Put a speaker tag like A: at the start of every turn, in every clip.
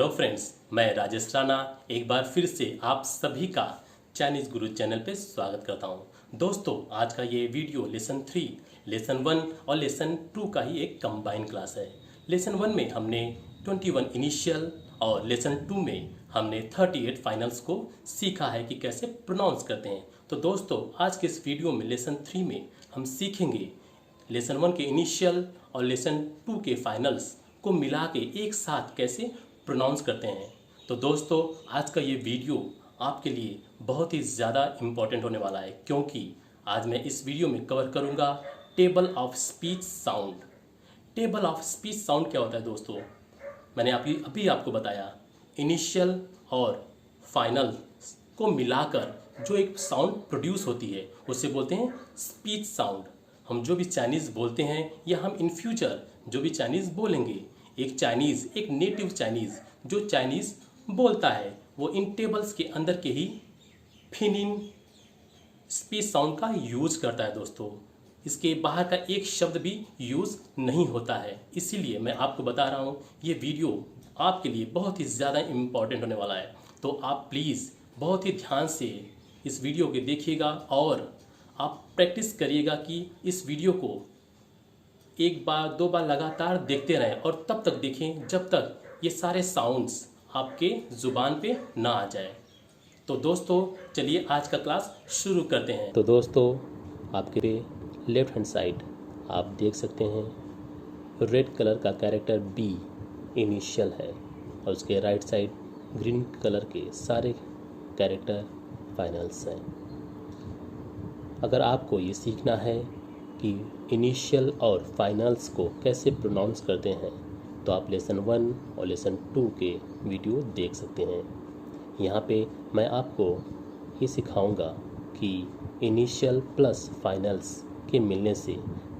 A: Hello friends, मैं राजेश राणा एक बार फिर से आप सभी का चाइनीज़ गुरु चैनल पे स्वागत करता हूं। दोस्तों, आज का ये वीडियो लेसन 3, लेसन 1 और लेसन 2 का ही एक कंबाइन क्लास है। लेसन 1 में हमने 21 इनिशियल और लेसन 2 में हमने 38 फाइनल्स को सीखा है कि कैसे प्रोनाउंस करते हैं। तो दोस्तों, आज के इस वीडियो में लेसन 3 में हम सीखेंगे लेसन 1 के इनिशियल और लेसन 2 के फाइनल्स को मिला के एक साथ कैसे प्रोनाउंस करते हैं। तो दोस्तों, आज का ये वीडियो आपके लिए बहुत ही ज़्यादा इम्पॉर्टेंट होने वाला है, क्योंकि आज मैं इस वीडियो में कवर करूँगा table of speech sound. Table of speech sound क्या होता है दोस्तों? मैंने अभी आपको बताया, इनिशियल और फाइनल को मिलाकर जो एक साउंड प्रोड्यूस होती है उसे बोलते हैं स्पीच साउंड। हम जो भी चाइनीज़ बोलते हैं या हम इन फ्यूचर जो भी चाइनीज़ बोलेंगे, एक नेटिव चाइनीज़ जो चाइनीज़ बोलता है वो इन टेबल्स के अंदर के ही फिनिंग स्पीच साउंड का यूज करता है दोस्तों। इसके बाहर का एक शब्द भी यूज़ नहीं होता है। इसीलिए मैं आपको बता रहा हूँ, ये वीडियो आपके लिए बहुत ही ज़्यादा इम्पॉर्टेंट होने वाला है। तो आप प्लीज़ बहुत ही ध्यान से इस वीडियो को देखिएगा और आप प्रैक्टिस करिएगा कि इस वीडियो को एक बार दो बार लगातार देखते रहें और तब तक देखें जब तक ये सारे साउंड्स आपके ज़ुबान पे ना आ जाए। तो दोस्तों, चलिए आज का क्लास शुरू करते हैं। तो दोस्तों, आपके लेफ्ट हैंड साइड आप देख सकते हैं रेड कलर का कैरेक्टर बी इनिशियल है और उसके राइट साइड ग्रीन कलर के सारे कैरेक्टर फाइनल्स हैं। अगर आपको ये सीखना है कि इनिशियल और फाइनल्स को कैसे प्रोनाउंस करते हैं, तो आप लेसन 1 और लेसन 2 के वीडियो देख सकते हैं। यहाँ पे मैं आपको ये सिखाऊंगा कि इनिशियल प्लस फाइनल्स के मिलने से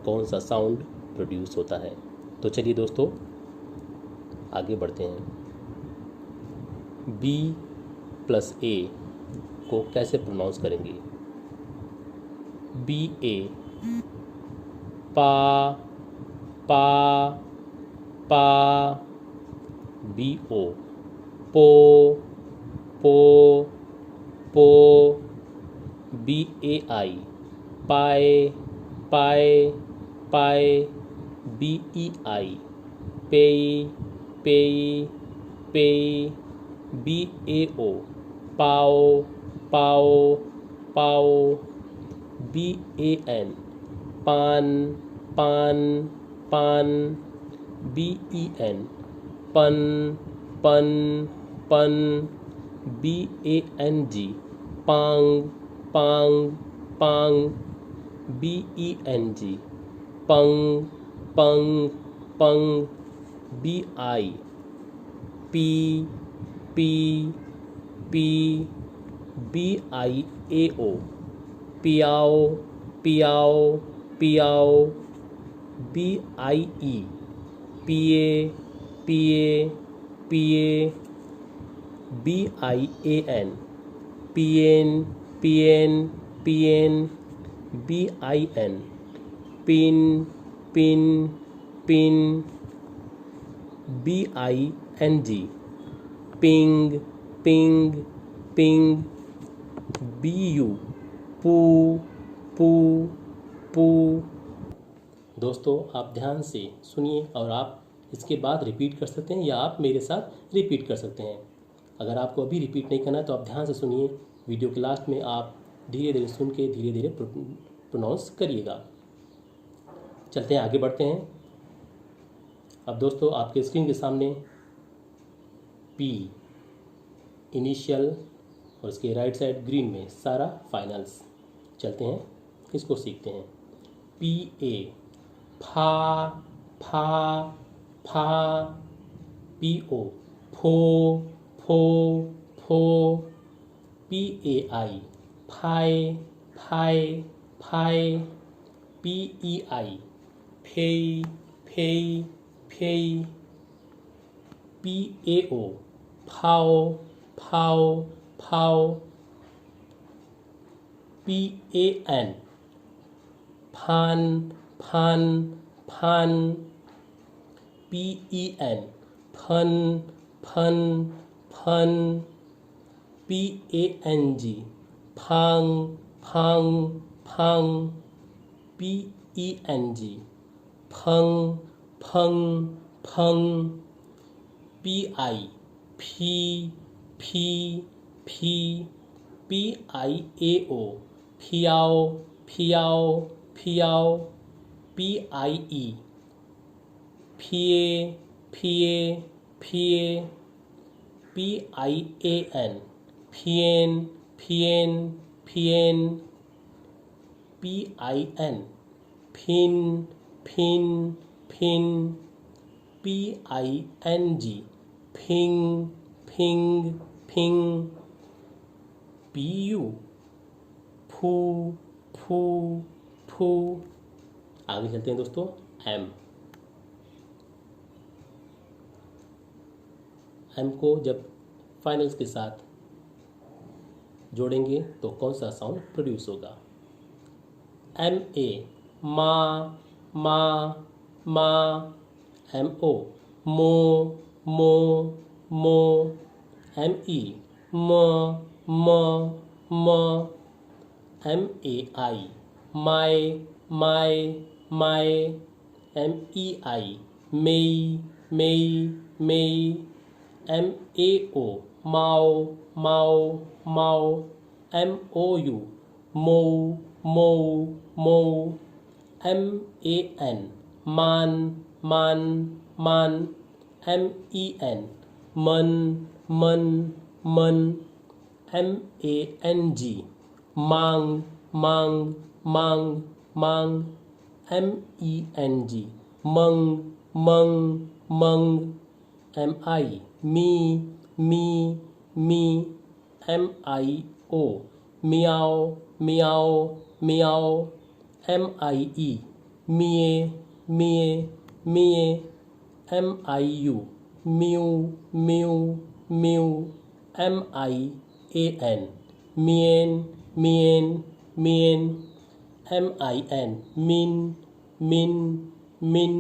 A: कौन सा साउंड प्रोड्यूस होता है। तो चलिए दोस्तों, आगे बढ़ते हैं। बी प्लस ए को कैसे प्रोनाउंस करेंगे? बी ए, पा पा पा। बी ओ, पो पो पो। बी ए आई, पाए पाए पाए। बी ई आई, पेई पेई पेई। बी ए ओ, पाओ पाओ पाओ। बी ए एन, पान पान पान। बी ई एन, पन पन पन। बी ए एन जी, पांग पांग पांग। बी ई एन जी, पंग पंग पंग। बी आई, पी पी पी। बी आई ए ओ, पियाओ पियाओ पियाओ। बी आई ई, पिए पिए पिए। बी आई ए एन, पिएन पिएन पिएन। बी आई एन, पिन पिन पिन। बी आई एन जी, पिंग पिंग पिंग। बी यू, पू पू पू। दोस्तों, आप ध्यान से सुनिए और आप इसके बाद रिपीट कर सकते हैं या आप मेरे साथ रिपीट कर सकते हैं। अगर आपको अभी रिपीट नहीं करना है तो आप ध्यान से सुनिए। वीडियो के लास्ट में आप धीरे धीरे सुन के धीरे धीरे प्रोनाउंस करिएगा। चलते हैं, आगे बढ़ते हैं। अब दोस्तों, आपके स्क्रीन के सामने पी इनिशियल और उसके राइट साइड ग्रीन में सारा फाइनल्स। चलते हैं, इसको सीखते हैं। पी ए, फा फा फा। पी ओ, फो फो फो। पी ए आई, फाए फाए फाए। पी ई आई, फेई फेई फेई। पी ए ओ, फाओ फाओ फाओ। पी ए एन, फान फान फान। पी ई एन, फन फन फन PANG फांग फांग फांग PENG फंग फंग फंग PI फी फी फी PIAO फियाओ फियाओ फियाओ PIE फिए फिए फिए PIAN फिएन फिएन फिएन PIN फिन फिन फिन PING फिंग फिंग फिंग PU फू फू फू। आगे चलते हैं दोस्तों। एम को जब फाइनल्स के साथ जोड़ेंगे तो कौन सा साउंड प्रोड्यूस होगा? MA मा मा मा MO मो मो मो ME म म म MAI माय माय माय MEI मेई मेई मेई MAO माओ माओ माओ MOU मो मो मो MAN मान मान मान MEN मन मन मन MANG मांग मांग मांग मांग MENG मंग मंग मंग MI मी मी मी MIO Miao Miao Miao MIE मिए मिए मिए MIU mu mu mu MIAN मियन मियन मियन MIN मिन मिन मिन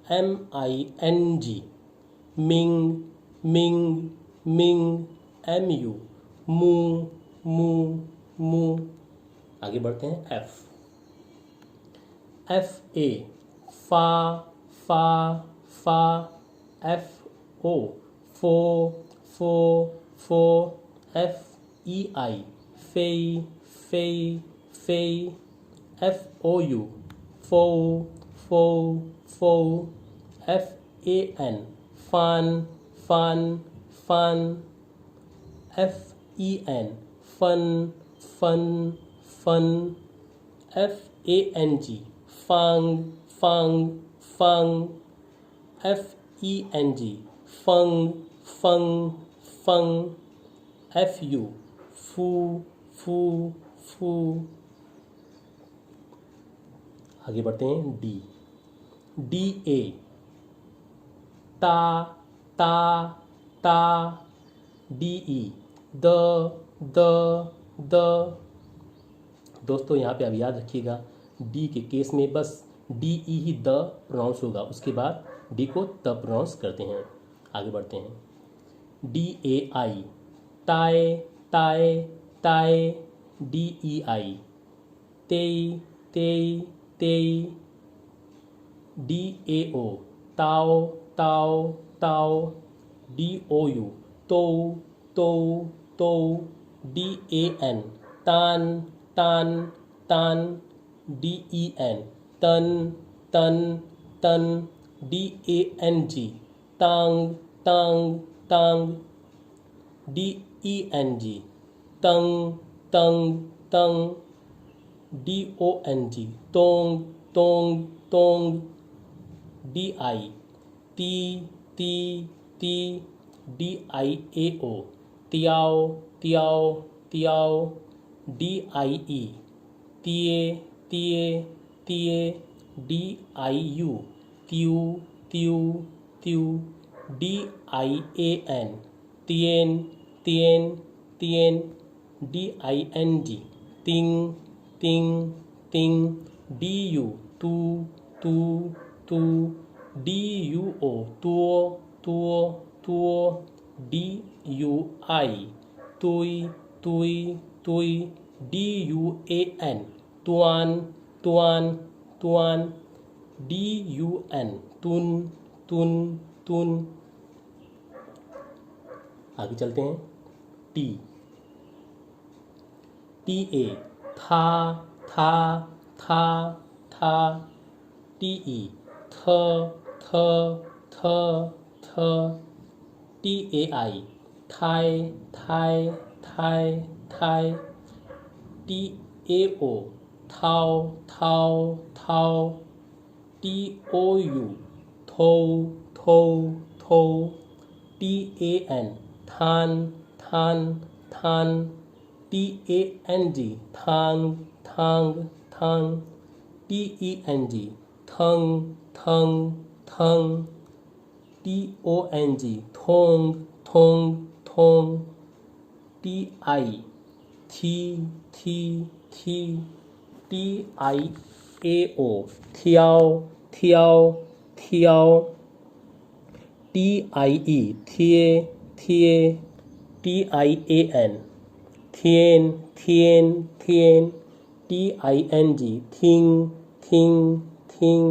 A: MING Ming Ming Ming MU मू मू मू। आगे बढ़ते हैं। FA फा फा फा FO फो फो फो FEI फेई फेई फेई FOU फो फो फो FAN फान फान फान FEN फन फन फन FANG फांग फांग फांग FENG फंग फंग फंग FU फू फू फू। आगे बढ़ते हैं। DA ता ता ता DE द द। दोस्तों यहाँ पे अब याद रखिएगा, डी के केस में बस DE ही द प्रोनाउंस होगा, उसके बाद डी को त प्रोनाउंस करते हैं। आगे बढ़ते हैं। DAI ताए ताए ताए DEI तेई तेई तेई DAO ताओ ताओ ताओ DOU तो तो तो DAN तान तान तान DEN तन तन तन DANG तांग तांग तांग DENG तंग तंग तंग DONG तोंग तोंग तोंग DI ती ती ती DIAO तियाओ तियाओ तियाओ DIE तिए तिए तिए DIU त्यू त्यू त्यू DIAN Teeyan Teeyan Teeyan DING तिंग तिंग तिंग DU तू तू तू DUO तुओ तुओ तुओ, DUI, तुई, तुई, तुई, DUAN, तुआन, तुआन, तुआन, DUN, तुन, तुन, तुन। आगे चलते हैं। टी, TA, था, था, था, था, TE, थ, थ, थ, थ, TAI, थाय, थाय, थाय, थाय, TAO, थाओ, थाओ, थाओ, TOU, थो, थो, थो, TAN, थान, थान, थान, TANG, थांग, थांग, थांग, TENG, थंग, थंग, थंग, TONG, थोंग, थोंग, थोंग, TI, थी, थी, थी, TIAO, थियाओ, थियाओ, थियाओ, TIE, थिए, थिए, TIAN, थिएन, थिएन, थिएन, TING, थिंग, थिंग, थिंग,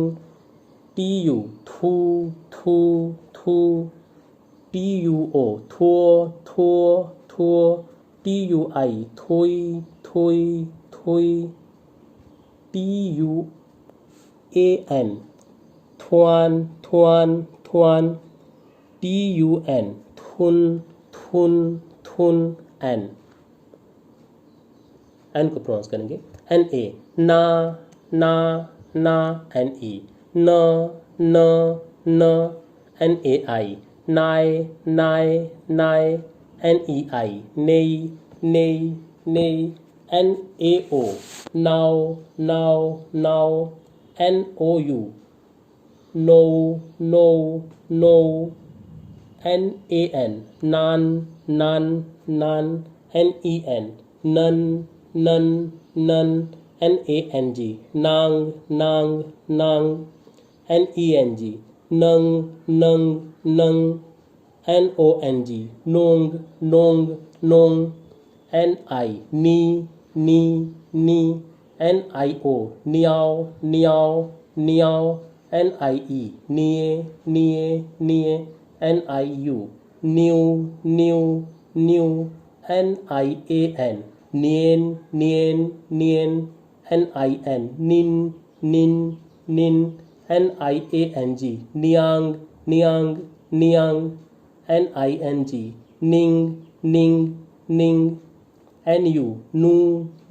A: TU, थू, थू, थू, TUO, थुओ, थुओ, थुओ, TUI, थुई, थुई, थुई, TUAN, थुआन, थुआन, थुआन, TUN, थुन, थुन, थुन, एन, एन को प्रोनाउंस करेंगे NA, ना, ना, ना, NE, न, न, न, NAI, नाय, नाय, नाय, NEI, नेई, नेई, नेई, NAO, नाव, नाव, नाव, NOU, नो, नो, नो, NAN, नान, नान, नान, NEN, नन, नन, नन, NANG, नांग, नांग, नांग, NENG, नंग, नंग, नंग, NONG, नोंग, नोंग, नोंग, NI, नी, नी, नी, NIO, नियाओ, नियाओ, नियाओ, NIE, निये, निये, निये, NIU, new, new, new, NIAN, नियन, नियन, नियन, NIN, निन, निन, निन, NIANG, नियांग, नियांग, नियांग, NING, निंग, निंग, निंग, NU, नू,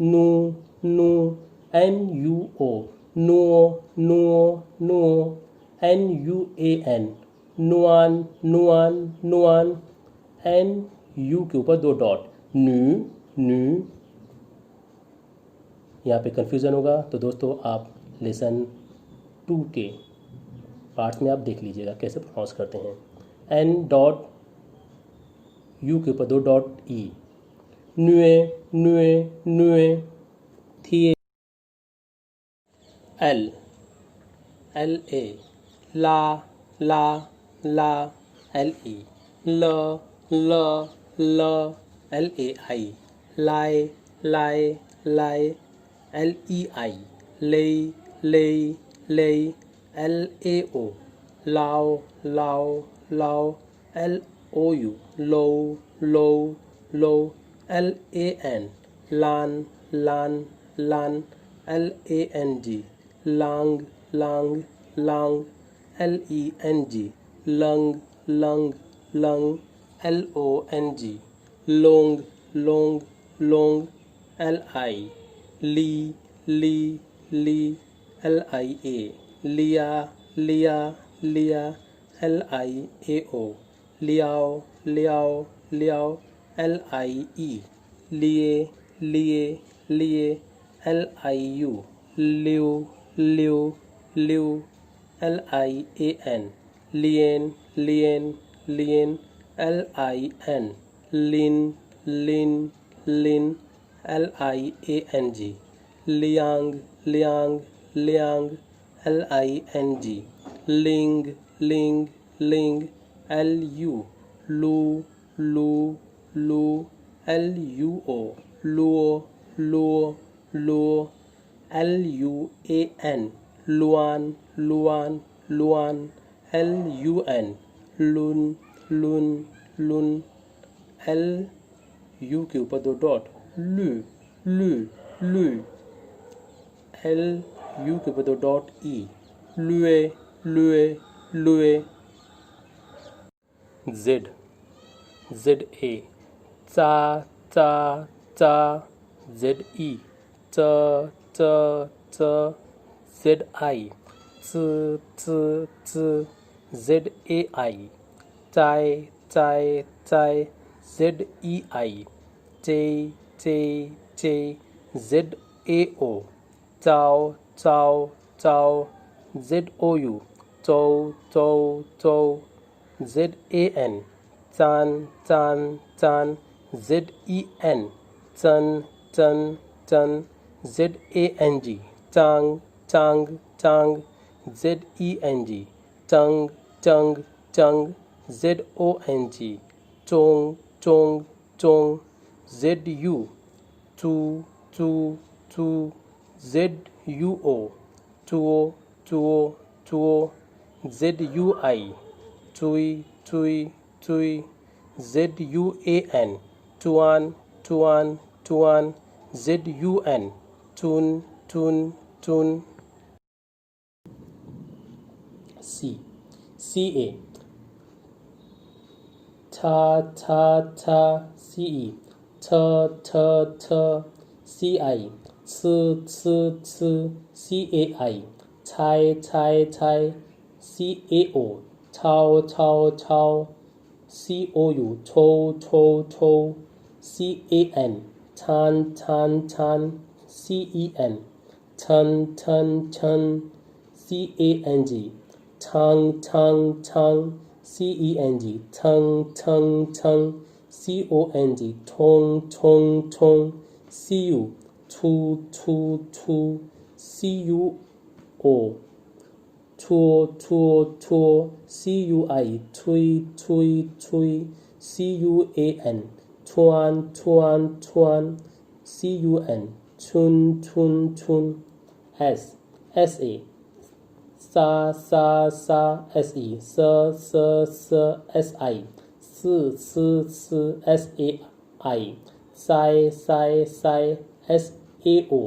A: नू, नू, NUO, नुओ, नुओ, नुओ, NUAN, Nuwan, Nuwan, Nuwan, NU के ऊपर 2 डॉट, न्यू, न्यू। यहाँ पे कन्फ्यूज़न होगा तो दोस्तों आप लेसन 2 के पार्ट में आप देख लीजिएगा कैसे प्रोनाउंस करते हैं। NU के ऊपर 2 डॉट E, नुए, नुए, नुए, थिए, LA, ला, ला, ला, LE, ल, ल, ल, LAI, लाए, लाए, लाए, LEI, ले, ले, ले, LAO, लाओ, लाओ, लाओ, LOU, लो, लो, लो, LAN, लान, लान, लान, LANG, लांग, लांग, लांग, LENG, lung, lung, lung, LONG, लोंग, लोंग, लोंग, LI, ली, ली, ली, LIA, लिया, लिया, लिया, LIAO, लियाओ, लियाओ, लियाओ, LIE, लिए, लिए, लिए, LIU, live, live, live, LIAN, लियन, लियन, लियन, LIN, लिन, लिन, लिन, LIANG, Liang, Liang, Liang, LING, लिंग, लिंग, लिंग, LU, lu, lu, lu, luo, luo, luo, luo, luan, luan, luan, luan, lun, lun, lun, Lun, L U के ऊपर 2 dot, लू, लू, लू, एल यू के ऊपर 2 डॉट, ई, लुए, लुए, लुए, जेड, जेड ए, चा, चा, चा, जेड ई, च, च, च, जेड आई, च, च, च, जेड ए आई, चाय, चाय, चाय, जेड ई आई, चे, चे, चे, जेड ए ओ, चाओ, चाओ, चाओ, जेड ओ यू, चौ, चौ, चौ, जेड ए एन, चान, चान, चान, जेड ई एन, चन, चन, चन, जेड ए एन जी, चांग, चांग, चांग, जेड ई एन जी, चंग, चंग, चंग, ZONG, चोंग, चोंग, चोंग, ZU, चू, चू, चू, ZUO, चुओ, चुओ, चुओ, ZUI, चुई, चुई, चुई, ZUAN, चुआन, चुआन, चुआन, ZUN, चुन, चुन, चुन, CA, था, था, था, CE, थ, थ, थ, CI, ц, ц, ц, CAI, छाय, छाय, छाय, CAO, छाओ, छाओ, छाओ, COU, छो, छो, छो, CAN, छान, छान, छान, CEN, छन, छन, छन, CANG, छांग, छांग, छांग, CENG, छंग, छंग, छंग, CONG, ठोंग, ठोंग, ठोंग, CU, छू, छू, छू, CUO, छुओ, छुओ, छुओ, CUI, छुई, छुई, छुई, CUAN, छुआन, छुआन, छुआन, CUN, छुन, छुन, छुन, SA, सा, सा, सा, SE, स, स, स, SI, स, स, स, SAI, Sai, Sai, Sai, SAO,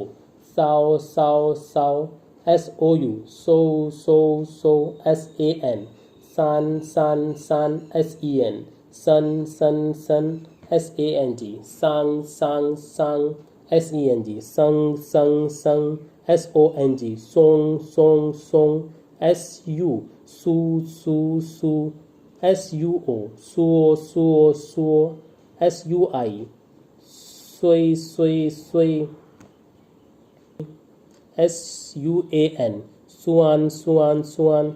A: Sao, Sao, Sao, SOU, सो, सो, सो, SAN, सान, सान, सान, SEN, सन, सन, सन, SANG, सांग, सांग, सांग, SENG, संग, संग, संग, SONG, song, song, song, SU, सू, सू, सू, SUO, suo, suo, suo, SUI, सुई, सुई, सुई, SUAN, सुआन, सुआन, सुआन,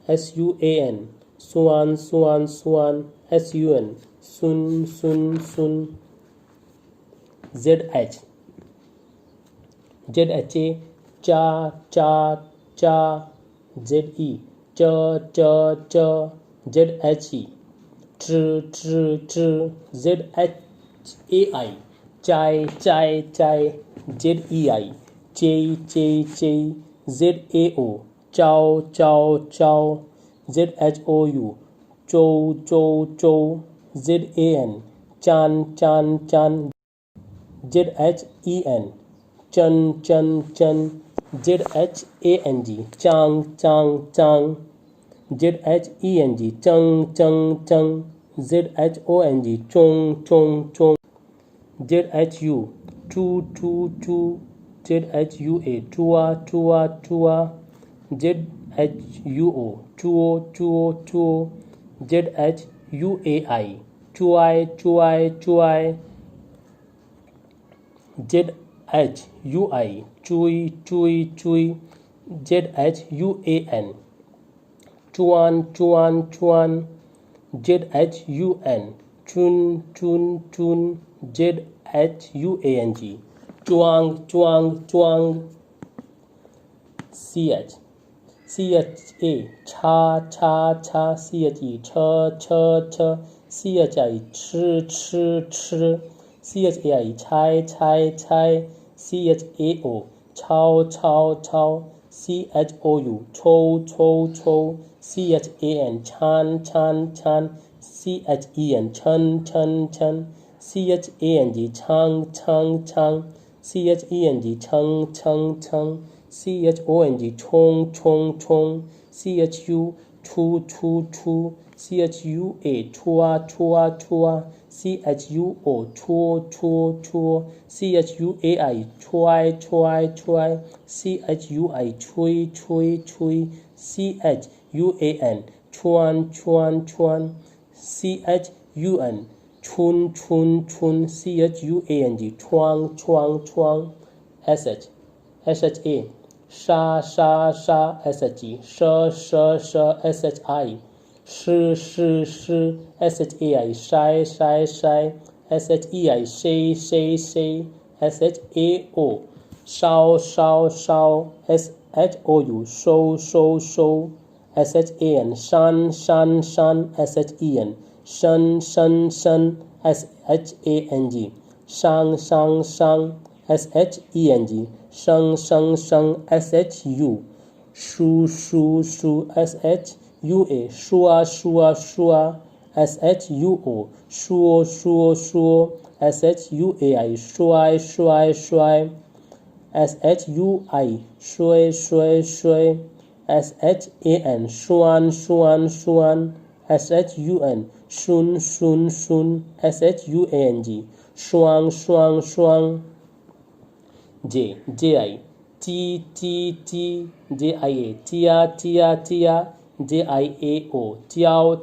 A: SUAN, सुआन, सुआन, सुआन, SUN, सुन, सुन, सुन, ZH, ZHA, चा, चा, चा, ZE, च, च, च, ZHE, ट्र, ट्र, ट्र, ZHAI, चाय, चाय, चाय, ZEI, चेई, चेई, चेई, ZAO, चाओ, चाओ, चाओ, ZHOU, चौ, चौ, चौ, ZAN, चान, चान, चान, ZHEN, चन, चन, चन, ZHANG, चांग, चांग, चांग, ZHENG, चंग, चंग, चंग, ZHONG, चोंग, चोंग, चोंग, ZHU, टू, टू, टू, ZHUA, चुआ, चुआ, चुआ, ZHUO, चुओ, चुओ, चुओ, ZHUAI, चुआय, चुआय, चुआय, ZHUI, चुई, चुई, चुई, ZHUAN, चुआन, चुआन, चुआन, ZHUN, चुन, चुन, चुन, ZHUANG, Chwang, Chwang, Chwang, CH, CHA, छा, छा, छा, CHE, छ, छ, छ, CHI 吃 CHAI 猜 CHAO 抄 CHOU 抽 CHAN 찬 CHEN 称 CHANG 唱 CHENG 称 CHONG 冲 CHU 出 CHUA 戳 CHUO 戳 CHUAI 揣 CHUI 吹 CHUAN 穿 CHUN 春 CHUANG 窗 SHA 沙 SHE SHI 诗 SHAI 筛 SHEI 谁 SHAO 烧 SHOU 收 SHAN 山 SHEN 深 SHANG 伤 SHENG 生 SHU 书 SHUA 说 SHUO 说 SHUAI 摔 SHUI 衰 SHAN 酸 SHUN 순 SHUANG 双 JI 鸡 JIA 家 JIAO 交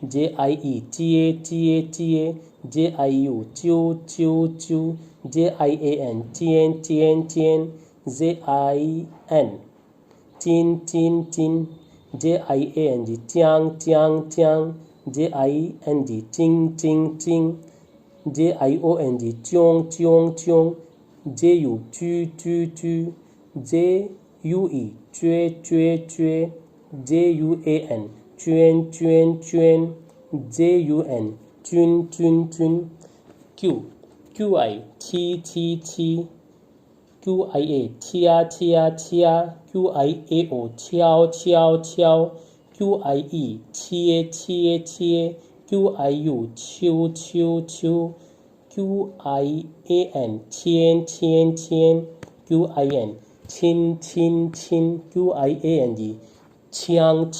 A: JIE 接 JIU 啾 JIAN 尖 ZIN 金 JIANG 将 JING 晶 JIONG 炯 JU 居 JUE 撅 JUAN 娟 JUN 君 QI T QIA 掐 QIAO 敲 QIE 切 QIU 秋 QIAN 牵 QIN 亲 QIANG 枪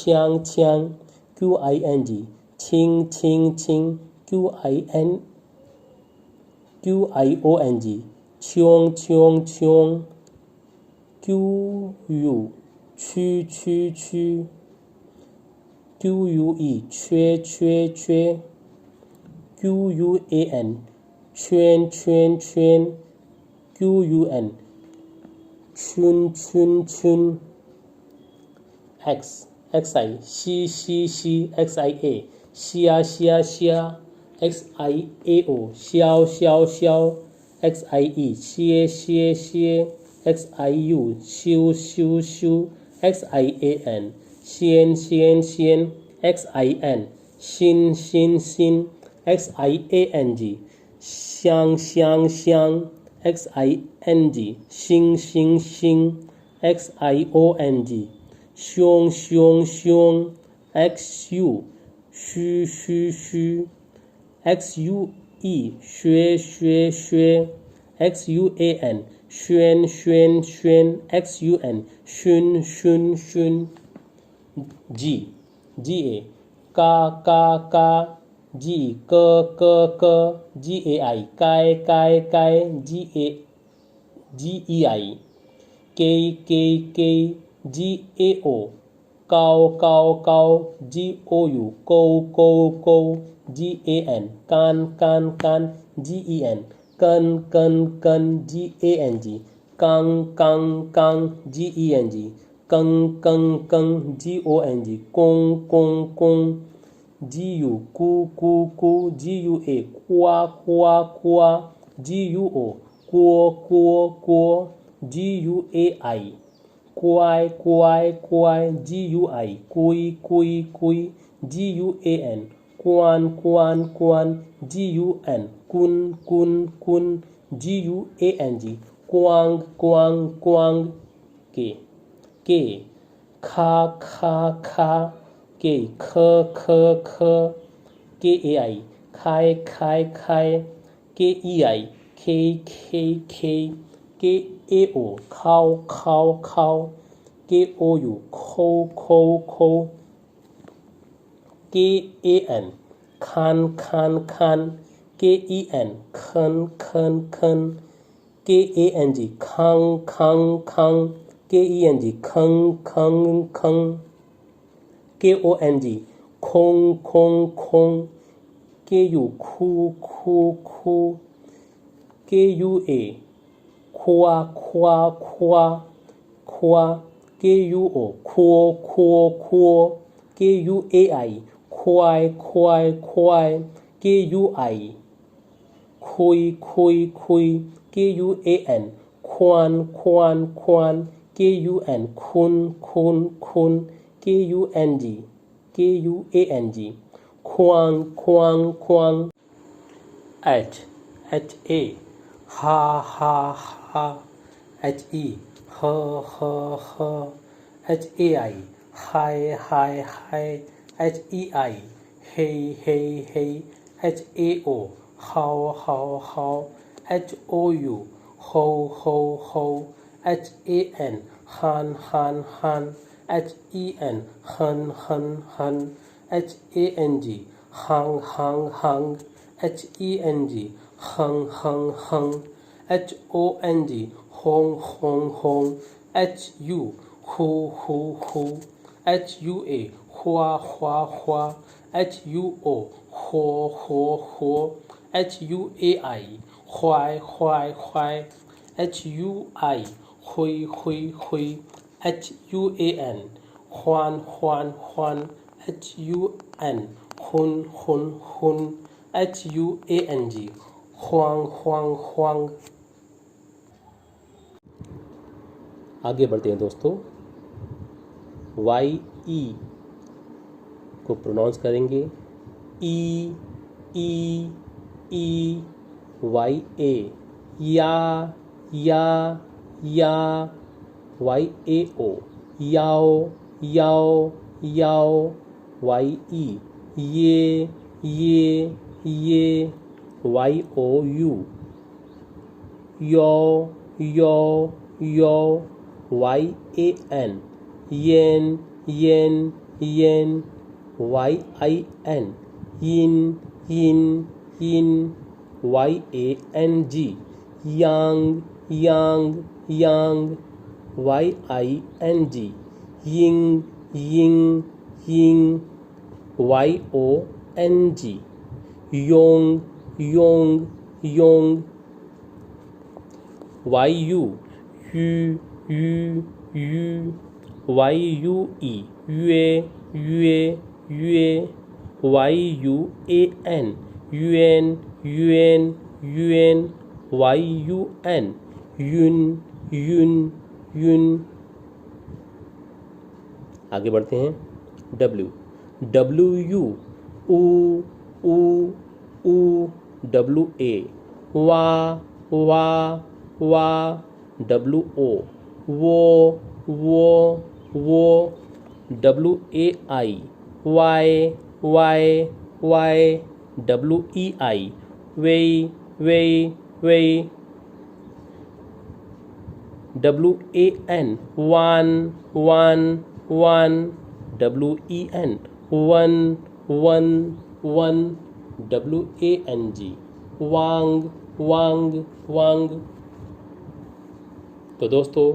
A: QING 轻 QIONG 穷 QU 区 QUE 缺 QUAN 圈 QUN 春 XI 西 XIA 虾 XIAO 消 XIE 歇 XIU 修 XIAN 先 XIN 新 XIANG 香 XING 星 XIONG 凶 XU 虚 XUE 学 XUAN 轩 XUN 熏 GA 嘎 GE 哥 GAI 该 GEI 给 GAO 高 GOU 勾 GAN 干 GEN 根 GANG 刚 GENG 更 GONG 公 GU 咕 GUA 呱 GUO 锅 GUAI 乖 GUI 龟 GUAN Kuan Kuan Kuan, GUN कुन कुन कुन, GUANG Kuang Kuang Kuang, के खा खा खा, के ख ख ख, KAI खाए खाए खाए, KEI खे खे खे, KAO खाओ खाओ खाओ, KOU kho kho kho, KAN Khan Khan Khan, KEN खन खन खन, KANG खांग खांग खांग, KENG खंग खंग खंग, KONG खोंग खोंग खोंग, KU खू खू खू, KUA खुआ खुआ खुआ खुआ, KUO खुओ खुओ खुओ, KUAI खुआए खुआए खुआए, KUI खुई खुई खुई, KUAN खुआन खुआन खुआन, KUN खून खून खून, KUANG खुआंग खुआंग खुआंग, HA हा हा हा, HE ह ह ह, HAI हाय हाय हाय, HEI हे हे हे, HAO हाओ हाओ हाओ, HOU हो हो हो, HAN हान हान हान, HEN हन हन हन, HANG Hong Hong Hong, HENG hung hung hung, HONG Hong Hong Hong, HU who who who, HUA हुआ हुआ हुआ, HUO हो हो हो, HUAI ख्वाय ख्वाय ख्वाय, HUI हुई हुई हुई, HUAN ख्वान ख्वान ख्वान, HUN हुन हुन हुन, HUANG ख्वांग ख्वांग ख्वांग। आगे बढ़ते हैं दोस्तों। YE को प्रोनाउंस करेंगे ई ई ई, YA या YAO याओ याओ याओ, YE ये YOU यो यो, YAN येन येन येन, YIN यिन यिन यिन, YANG यांग यांग यांग, YING यिंग यिंग यिंग, YONG योंग योंग योंग, YU यू यू यू, YUE युए युए युए, YUAN युएन युएन युएन, YUN युन युन युन। आगे बढ़ते हैं। WU ऊ ऊ ऊ, WA वा वा वा, WO वो वो, WAI वाई वाई वाई, WEI वेई वेई वेई, WAN वन वन वन, WEN वन वन वन, WANG वांग वांग वांग। तो दोस्तों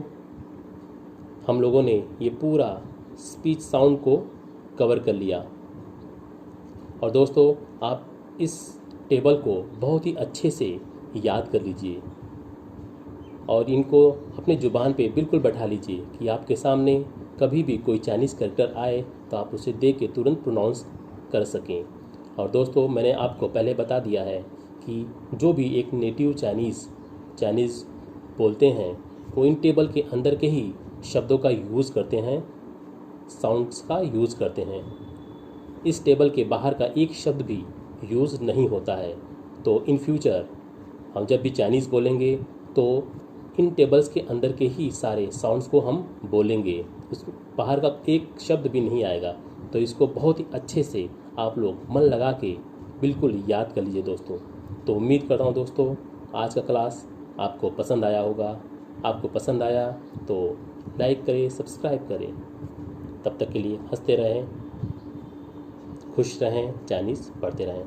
A: हम लोगों ने ये पूरा स्पीच साउंड को कवर कर लिया। और दोस्तों आप इस टेबल को बहुत ही अच्छे से याद कर लीजिए और इनको अपने ज़ुबान पे बिल्कुल बैठा लीजिए कि आपके सामने कभी भी कोई चाइनीज़ कैरेक्टर आए तो आप उसे देख के तुरंत प्रोनाउंस कर सकें। और दोस्तों मैंने आपको पहले बता दिया है कि जो भी एक नेटिव चाइनीज़ बोलते हैं वो इन टेबल के अंदर के ही शब्दों का यूज़ करते हैं, साउंड्स का यूज़ करते हैं। इस टेबल के बाहर का एक शब्द भी यूज़ नहीं होता है। तो इन फ्यूचर हम जब भी चाइनीज़ बोलेंगे तो इन टेबल्स के अंदर के ही सारे साउंड्स को हम बोलेंगे, उस बाहर का एक शब्द भी नहीं आएगा। तो इसको बहुत ही अच्छे से आप लोग मन लगा के बिल्कुल याद कर लीजिए दोस्तों। तो उम्मीद करता हूँ दोस्तों आज का क्लास आपको पसंद आया होगा। आपको पसंद आया तो लाइक करें, सब्सक्राइब करें। तब तक के लिए हंसते रहें, खुश रहें, चाइनीज़ पढ़ते रहें।